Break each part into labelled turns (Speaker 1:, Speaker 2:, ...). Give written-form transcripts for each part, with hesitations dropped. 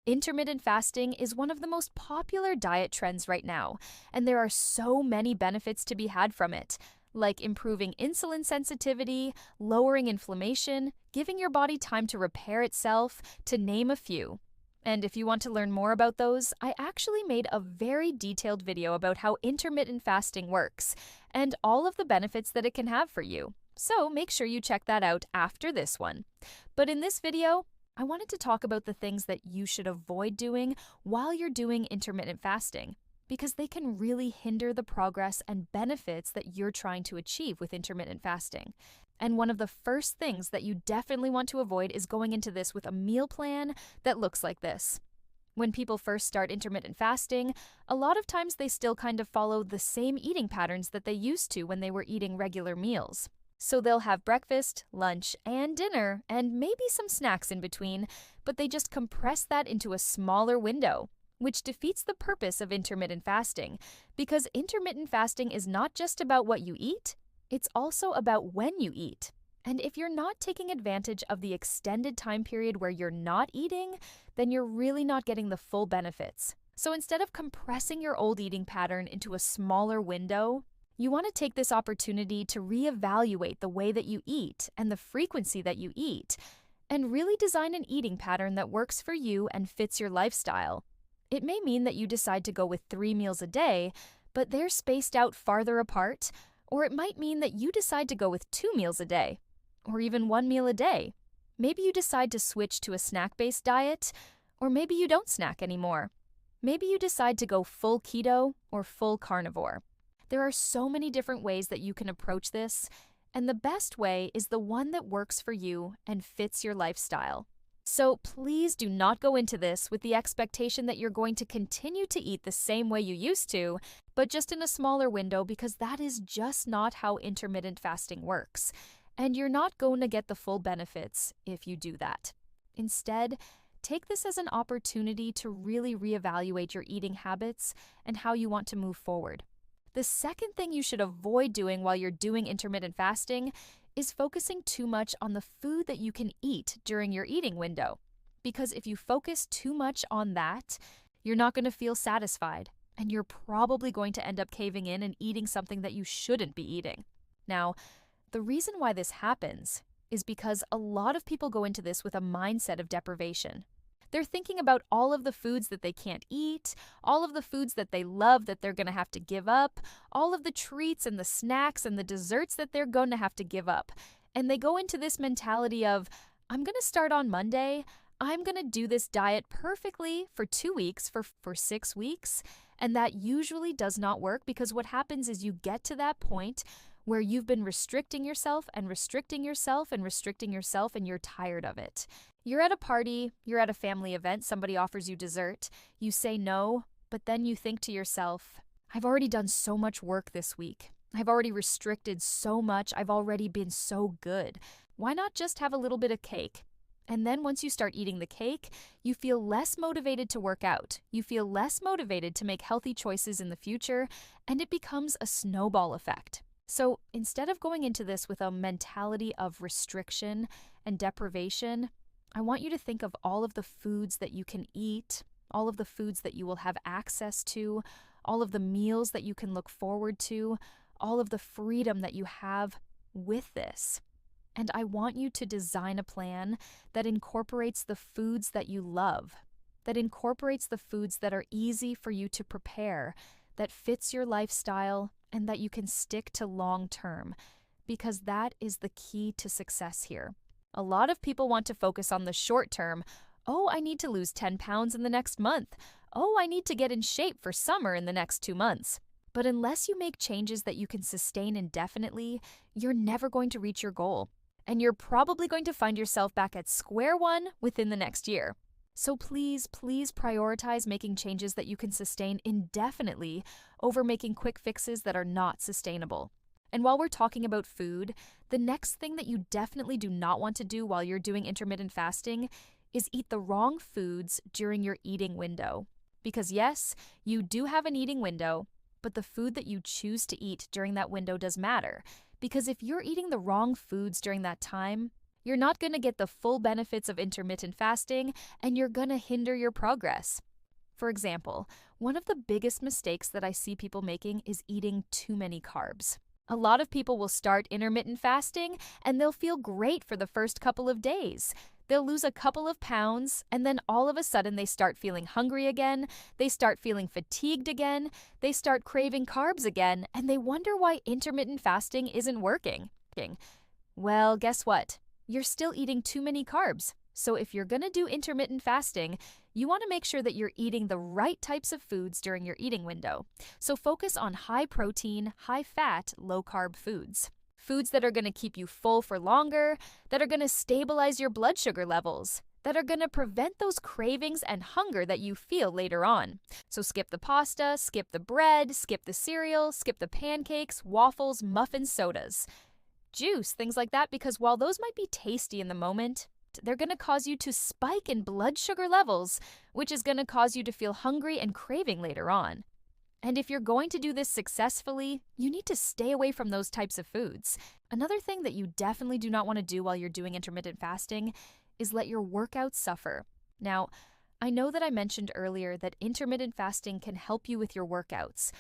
Speaker 1: Intermittent fasting is one of the most popular diet trends right now, and there are so many benefits to be had from it, like improving insulin sensitivity, lowering inflammation, giving your body time to repair itself, to name a few. And if you want to learn more about those, I actually made a very detailed video about how intermittent fasting works and all of the benefits that it can have for you. So make sure you check that out after this one. But in this video, I wanted to talk about the things that you should avoid doing while you're doing intermittent fasting, because they can really hinder the progress and benefits that you're trying to achieve with intermittent fasting. And one of the first things that you definitely want to avoid is going into this with a meal plan that looks like this. When people first start intermittent fasting, a lot of times they still kind of follow the same eating patterns that they used to when they were eating regular meals. So they'll have breakfast, lunch, and dinner, and maybe some snacks in between, but they just compress that into a smaller window, which defeats the purpose of intermittent fasting, because intermittent fasting is not just about what you eat, it's also about when you eat. And if you're not taking advantage of the extended time period where you're not eating, then you're really not getting the full benefits. So instead of compressing your old eating pattern into a smaller window, you want to take this opportunity to reevaluate the way that you eat and the frequency that you eat, and really design an eating pattern that works for you and fits your lifestyle. It may mean that you decide to go with 3 meals a day, but they're spaced out farther apart, or it might mean that you decide to go with 2 meals a day, or even 1 meal a day. Maybe you decide to switch to a snack-based diet, or maybe you don't snack anymore. Maybe you decide to go full keto or full carnivore. There are so many different ways that you can approach this, and the best way is the one that works for you and fits your lifestyle. So please do not go into this with the expectation that you're going to continue to eat the same way you used to, but just in a smaller window, because that is just not how intermittent fasting works. And you're not going to get the full benefits if you do that. Instead, take this as an opportunity to really reevaluate your eating habits and how you want to move forward. The second thing you should avoid doing while you're doing intermittent fasting is focusing too much on the food that you can eat during your eating window. Because if you focus too much on that, you're not going to feel satisfied, and you're probably going to end up caving in and eating something that you shouldn't be eating. Now, the reason why this happens is because a lot of people go into this with a mindset of deprivation. They're thinking about all of the foods that they can't eat, all of the foods that they love that they're going to have to give up, all of the treats and the snacks and the desserts that they're going to have to give up. And they go into this mentality of, I'm going to start on Monday, I'm going to do this diet perfectly for 2 weeks, for 6 weeks. And that usually does not work, because what happens is you get to that point where you've been restricting yourself and restricting yourself and restricting yourself, and you're tired of it. You're at a party, you're at a family event, somebody offers you dessert, you say no, but then you think to yourself, I've already done so much work this week. I've already restricted so much. I've already been so good. Why not just have a little bit of cake? And then once you start eating the cake, you feel less motivated to work out. You feel less motivated to make healthy choices in the future, and it becomes a snowball effect. So instead of going into this with a mentality of restriction and deprivation, I want you to think of all of the foods that you can eat, all of the foods that you will have access to, all of the meals that you can look forward to, all of the freedom that you have with this. And I want you to design a plan that incorporates the foods that you love, that incorporates the foods that are easy for you to prepare, that fits your lifestyle, and that you can stick to long term, because that is the key to success here. A lot of people want to focus on the short term. Oh, I need to lose 10 pounds in the next month. Oh, I need to get in shape for summer in the next 2 months. But unless you make changes that you can sustain indefinitely, you're never going to reach your goal. And you're probably going to find yourself back at square one within the next year. So please prioritize making changes that you can sustain indefinitely over making quick fixes that are not sustainable. And while we're talking about food, the next thing that you definitely do not want to do while you're doing intermittent fasting is eat the wrong foods during your eating window. Because yes, you do have an eating window, but the food that you choose to eat during that window does matter. Because if you're eating the wrong foods during that time, You're not going to get the full benefits of intermittent fasting, and you're going to hinder your progress. For example, one of the biggest mistakes that I see people making is eating too many carbs. A lot of people will start intermittent fasting and they'll feel great for the first couple of days. They'll lose a couple of pounds, and then all of a sudden they start feeling hungry again, they start feeling fatigued again, they start craving carbs again, and they wonder why intermittent fasting isn't working. Well, guess what? You're still eating too many carbs. So if you're going to do intermittent fasting, you want to make sure that you're eating the right types of foods during your eating window. So focus on high protein, high fat, low carb foods. Foods that are going to keep you full for longer, that are going to stabilize your blood sugar levels, that are going to prevent those cravings and hunger that you feel later on. So skip the pasta, skip the bread, skip the cereal, skip the pancakes, waffles, muffins, sodas. Juice, things like that, because while those might be tasty in the moment, they're going to cause you to spike in blood sugar levels, which is going to cause you to feel hungry and craving later on. And if you're going to do this successfully, you need to stay away from those types of foods. Another thing that you definitely do not want to do while you're doing intermittent fasting is let your workouts suffer. Now, I know that I mentioned earlier that intermittent fasting can help you with your workouts,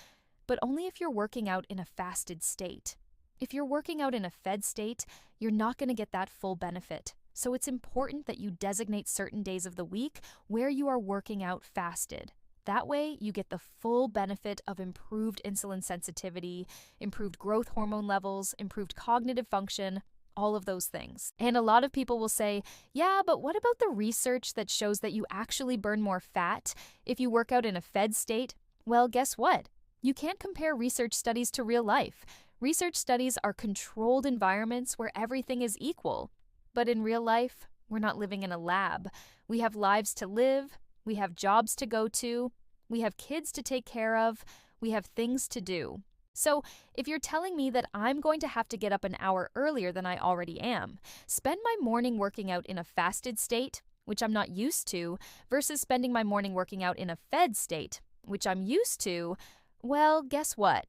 Speaker 1: but only if you're working out in a fasted state. If you're working out in a fed state, you're not going to get that full benefit. So it's important that you designate certain days of the week where you are working out fasted. That way, you get the full benefit of improved insulin sensitivity, improved growth hormone levels, improved cognitive function, all of those things. And a lot of people will say, yeah, but what about the research that shows that you actually burn more fat if you work out in a fed state? Well, guess what? You can't compare research studies to real life. Research studies are controlled environments where everything is equal. But in real life, we're not living in a lab. We have lives to live, we have jobs to go to, we have kids to take care of, we have things to do. So if you're telling me that I'm going to have to get up an hour earlier than I already am, spend my morning working out in a fasted state, which I'm not used to, versus spending my morning working out in a fed state, which I'm used to, well, guess what?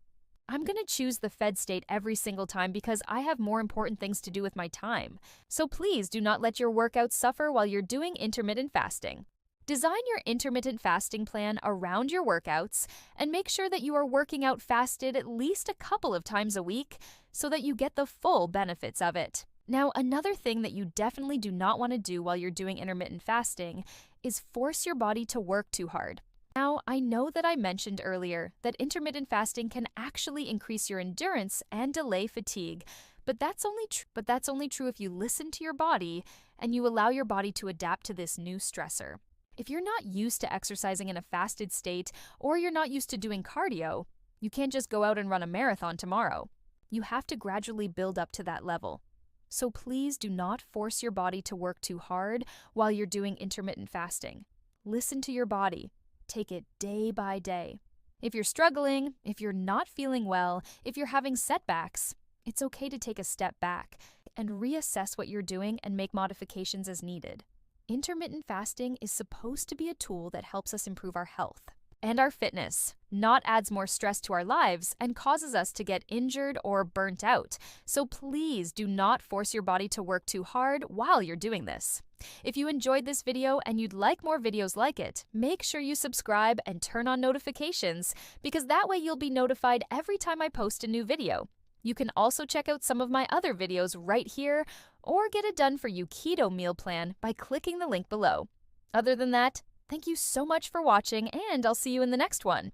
Speaker 1: I'm going to choose the fed state every single time because I have more important things to do with my time. So please do not let your workouts suffer while you're doing intermittent fasting. Design your intermittent fasting plan around your workouts and make sure that you are working out fasted at least a couple of times a week so that you get the full benefits of it. Now, another thing that you definitely do not want to do while you're doing intermittent fasting is force your body to work too hard. Now, I know that I mentioned earlier that intermittent fasting can actually increase your endurance and delay fatigue, but that's only true if you listen to your body and you allow your body to adapt to this new stressor. If you're not used to exercising in a fasted state or you're not used to doing cardio, you can't just go out and run a marathon tomorrow. You have to gradually build up to that level. So please do not force your body to work too hard while you're doing intermittent fasting. Listen to your body. Take it day by day. If you're struggling, if you're not feeling well, if you're having setbacks, it's okay to take a step back and reassess what you're doing and make modifications as needed. Intermittent fasting is supposed to be a tool that helps us improve our health and our fitness, not adds more stress to our lives and causes us to get injured or burnt out. So please do not force your body to work too hard while you're doing this. If you enjoyed this video and you'd like more videos like it, make sure you subscribe and turn on notifications because that way you'll be notified every time I post a new video. You can also check out some of my other videos right here or get a done for you keto meal plan by clicking the link below. Other than that, thank you so much for watching and I'll see you in the next one.